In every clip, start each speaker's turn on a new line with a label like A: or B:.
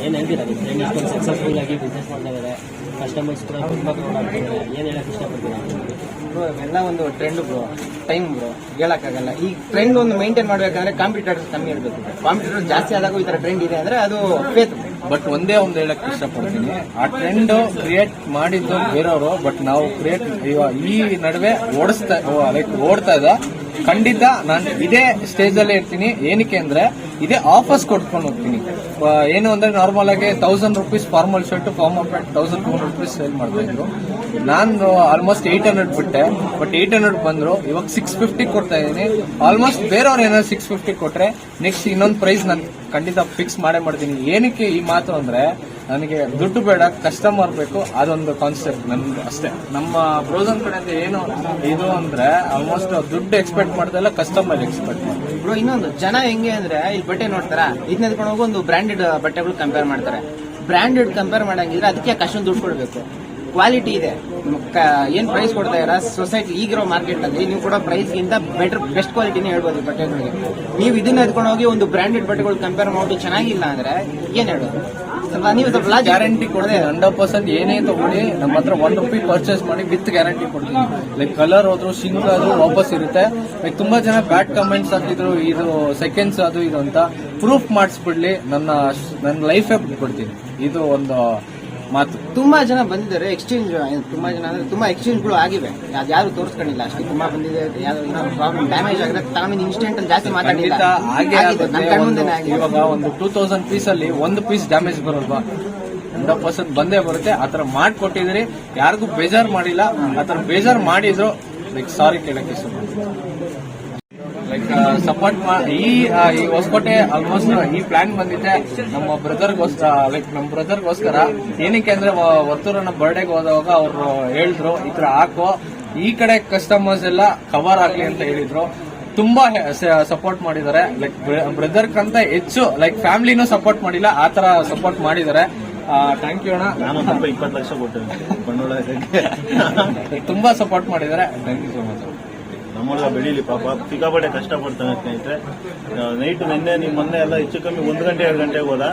A: ಏನು ಹೇಳ್ತೀರಾ ಫ್ರೆಂಡ್ ಇಷ್ಟೊಂದು ಸಕ್ಸಸ್ಫುಲ್ ಆಗಿ ಬಿಸ್ನೆಸ್ ಮಾಡ್ತಾ ಇದ್ದಾರೆ, ಕಸ್ಟಮರ್ಸ್ ಕೂಡ ತುಂಬ ಆಗ್ತಿದ್ದಾರೆ, ಏನು ಹೇಳಕ್ಕೆ ಇಷ್ಟಪಡ್ತೀರಾ?
B: ಬ್ರೋ ಇವೆಲ್ಲ ಒಂದು ಟ್ರೆಂಡ್ ಬ್ರೋ, ಟೈಮ್ ಬ್ರೋ, ಹೇಳಕ್ಕಾಗಲ್ಲ. ಈ ಟ್ರೆಂಡ್ ಒಂದು ಮೇಂಟೈನ್ ಮಾಡ್ಬೇಕಂದ್ರೆ ಕಾಂಪಿಟೇಟರ್ಸ್ ಕಮ್ಮಿ ಇರಬೇಕು. ಕಾಂಪಿಟೇಟರ್ ಜಾಸ್ತಿ ಆದಾಗ ಈ ತರ ಟ್ರೆಂಡ್ ಇದೆ ಅಂದ್ರೆ ಅದು ಫೇತ್.
C: ಬಟ್ ಒಂದೇ ಒಂದು ಹೇಳಕ್ ಇಷ್ಟಪಡ್ತೀನಿ, ಆ ಟ್ರೆಂಡ್ ಕ್ರಿಯೇಟ್ ಮಾಡಿದ್ದು ಬೇರೆಯವರು, ಬಟ್ ನಾವು ಕ್ರಿಯೇಟ್ ಈ ನಡುವೆ ಓಡ್ತಾ ಇದೆ. ಖಂಡಿತ ನಾನು ಇದೇ ಸ್ಟೇಜ್ ಅಲ್ಲೇ ಇರ್ತೀನಿ. ಏನಕ್ಕೆ ಅಂದ್ರೆ ಇದೇ ಆಫರ್ಸ್ ಕೊಟ್ಕೊಂಡು ಹೋಗ್ತೀನಿ. ಏನು ಅಂದ್ರೆ ನಾರ್ಮಲ್ ಆಗಿ 1000 rupees formal shirt formal pant 1200 rupees sale ಮಾಡ್ತಾ ಇದ್ರು. ನಾನು ಆಲ್ಮೋಸ್ಟ್ 800 ಬಿಟ್ಟೆ, ಬಟ್ 800 ಬಂದ್ರು. ಇವಾಗ 650 ಕೊಡ್ತಾ ಇದೀನಿ. ಆಲ್ಮೋಸ್ಟ್ ಬೇರೆಯವ್ರು ಏನಾದ್ರು 650 ಕೊಟ್ರೆ ನೆಕ್ಸ್ಟ್ ಇನ್ನೊಂದು ಪ್ರೈಸ್ ನಾನು ಖಂಡಿತ ಫಿಕ್ಸ್ ಮಾಡೇ ಮಾಡ್ತೀನಿ. ಏನಕ್ಕೆ ಈ ಮಾತು ಅಂದ್ರೆ ನನಗೆ ದುಡ್ಡು ಬೇಡ, ಕಸ್ಟಮರ್ ಬೇಕು, ಅದೊಂದು ಕಾನ್ಸೆಪ್ಟ್ ನಂದು ಅಷ್ಟೇ. ನಮ್ಮ ಬ್ರೋಸನ್ ಕಡೆಯಿಂದ ಏನು ಇದು ಅಂದ್ರೆ ಆಲ್ಮೋಸ್ಟ್ ದುಡ್ಡು ಎಕ್ಸ್ಪೆಕ್ಟ್ ಮಾಡ್ದಲ್ಲ, ಕಸ್ಟಮರ್ ಎಕ್ಸ್ಪೆಕ್ಟ್ ಮಾಡ್ತಾರೆ.
B: ಬ್ರೋ ಇನ್ನೊಂದು ಜನ ಹೆಂಗೆ ಅಂದ್ರೆ ಇಲ್ಲಿ ಬಟ್ಟೆ ನೋಡ್ತಾರ, ಇದನ್ನ ಎತ್ಕೊಂಡು ಹೋಗಿ ಒಂದು ಬ್ರಾಂಡೆಡ್ ಬಟ್ಟೆಗಳು ಕಂಪೇರ್ ಮಾಡ್ತಾರೆ. ಬ್ರಾಂಡೆಡ್ ಕಂಪೇರ್ ಮಾಡಂಗಿದ್ರೆ ಅದಕ್ಕೆ ಅಷ್ಟೊಂದು ದುಡ್ಡು ಕೊಡಬೇಕು. ಕ್ವಾಲಿಟಿ ಇದೆ, ಏನ್ ಪ್ರೈಸ್ ಕೊಡ್ತಾ ಇರ ಸೊಸೈಟಿ ಈಗಿರೋ ಮಾರ್ಕೆಟ್ ಅಲ್ಲಿ ನೀವು ಕೊಡೋ ಪ್ರೈಸ್ ಗಿಂತ ಬೆಸ್ಟ್ ಕ್ವಾಲಿಟಿನೇ ಹೇಳ್ಬೋದು ಬಟ್ಟೆಗಳಿಗೆ. ನೀವು ಇದನ್ನ ಎತ್ಕೊಂಡು ಹೋಗಿ ಒಂದು ಬ್ರಾಂಡೆಡ್ ಬಟ್ಟೆಗಳು ಕಂಪೇರ್ ಮಾಡೋದು ಚೆನ್ನಾಗಿಲ್ಲ ಅಂದ್ರೆ ಏನ್ ಹೇಳೋದು? ನೀವು ಸ್ವಲ್ಪ
C: ಗ್ಯಾರಂಟಿ ಕೊಡ್ತೀನಿ 100%. ಏನೇ ತಗೊಳ್ಳಿ ನಮ್ಮ ಹತ್ರ ₹1 ಪರ್ಚೇಸ್ ಮಾಡಿ ವಿತ್ ಗ್ಯಾರಂಟಿ ಕೊಡ್ತೀನಿ. ಲೈಕ್ ಕಲರ್ ಹೋದ್ರು ಶಿಂಕ್ ಆದ್ರೂ ವಾಪಸ್ ಇರುತ್ತೆ. ಲೈಕ್ ತುಂಬಾ ಜನ ಬ್ಯಾಡ್ ಕಮೆಂಟ್ಸ್ ಹಾಕಿದ್ರು, ಇದು ಸೆಕೆಂಡ್ಸ್ ಅದು ಇದು ಅಂತ. ಪ್ರೂಫ್ ಮಾಡಿಸ್ಬಿಡ್ಲಿ, ನನ್ನ ಲೈಫೇ ಬಿಟ್ಬಿಡ್ತೀನಿ. ಇದು ಒಂದು ಮಾತು.
B: ತುಂಬಾ ಜನ ಬಂದಿದ್ದಾರೆ, ಎಕ್ಸ್ಚೇಂಜ್ ತುಂಬಾ ಜನ ಅಂದ್ರೆ ತುಂಬಾ ಎಕ್ಸ್ಚೇಂಜ್ಗಳು ಆಗಿವೆ. ಯಾರು ತೋರಿಸ್ಕೊಂಡಿಲ್ಲ ಅಷ್ಟೇ. ತುಂಬಾ ಬಂದಿದೆ, ಯಾವ್ದೋ ಪ್ರಾಬ್ಲಮ್ ಡ್ಯಾಮೇಜ್ ಆಗಿದ್ರೆ ತಗೊಂಡು ಇನ್ಸ್ಟೆಂಟ್ ಅಲ್ಲಿ ಜಾಸ್ತಿ ಮಾತಾಡಿಲ್ಲ.
C: ಇವಾಗ ಒಂದು 2000 ಪೀಸ್ ಅಲ್ಲಿ ಒಂದು ಪೀಸ್ ಡ್ಯಾಮೇಜ್ ಬರಲ್ವಾ? 100% ಬಂದೇ ಬರುತ್ತೆ. ಆತರ ಮಾಡ್ಕೊಟ್ಟಿದ್ರಿ, ಯಾರಿಗೂ ಬೇಜಾರ್ ಮಾಡಿಲ್ಲ. ಆತರ ಬೇಜಾರ್ ಮಾಡಿದ್ರು ಲೈಕ್ ಸಾರಿ ಕೇಳಕ್ಕೆ ಇಷ್ಟ. ಲೈಕ್ ಸಪೋರ್ಟ್ ಈ ಹೊಸಕೋಟೆ ಆಲ್ಮೋಸ್ಟ್ ಈ ಪ್ಲಾನ್ ಬಂದಿದೆ ನಮ್ಮ ಬ್ರದರ್ಗೋಸ್ಕರ. ಏನಕ್ಕೆ ಅಂದ್ರೆ ವರ್ತೂರನ್ನ ಬರ್ಡೇಗೆ ಹೋದಾಗ ಅವ್ರು ಹೇಳಿದ್ರು ಈ ತರ ಹಾಕೋ, ಈ ಕಡೆ ಕಸ್ಟಮರ್ಸ್ ಎಲ್ಲ ಕವರ್ ಆಗ್ಲಿ ಅಂತ ಹೇಳಿದ್ರು. ತುಂಬಾ ಸಪೋರ್ಟ್ ಮಾಡಿದ್ದಾರೆ. ಲೈಕ್ ಬ್ರದರ್ಕಂತ ಹೆಚ್ಚು ಲೈಕ್ ಫ್ಯಾಮಿಲಿನೂ ಸಪೋರ್ಟ್ ಮಾಡಿಲ್ಲ, ಆತರ ಸಪೋರ್ಟ್ ಮಾಡಿದ್ದಾರೆ. ಥ್ಯಾಂಕ್ ಯು ಅಣ್ಣ.
D: ನಾನು 20 ಲಕ್ಷ ಕೊಟ್ಟೆ
C: ತುಂಬಾ ಸಪೋರ್ಟ್ ಮಾಡಿದ್ದಾರೆ. Thank you so much.
D: ನಮ್ಮೊಳಗ ಬೆಳೀಲಿ ಪಾಪ, ಸಿಕ್ಕಾಪಟ್ಟೆ ಕಷ್ಟಪಡ್ತಾನೆ ಸ್ನೇಹಿತರೆ. ನೈಟ್ ನಿನ್ನೆ ಮೊನ್ನೆ ಎಲ್ಲ ಹೆಚ್ಚು ಕಮ್ಮಿ 1 ಗಂಟೆ 2 ಗಂಟೆಗೆ ಹೋದ.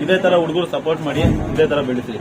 D: ಇದೇ ತರ ಹುಡುಗರು ಸಪೋರ್ಟ್ ಮಾಡಿ ಇದೇ ತರ ಬೆಳೆಸಿ.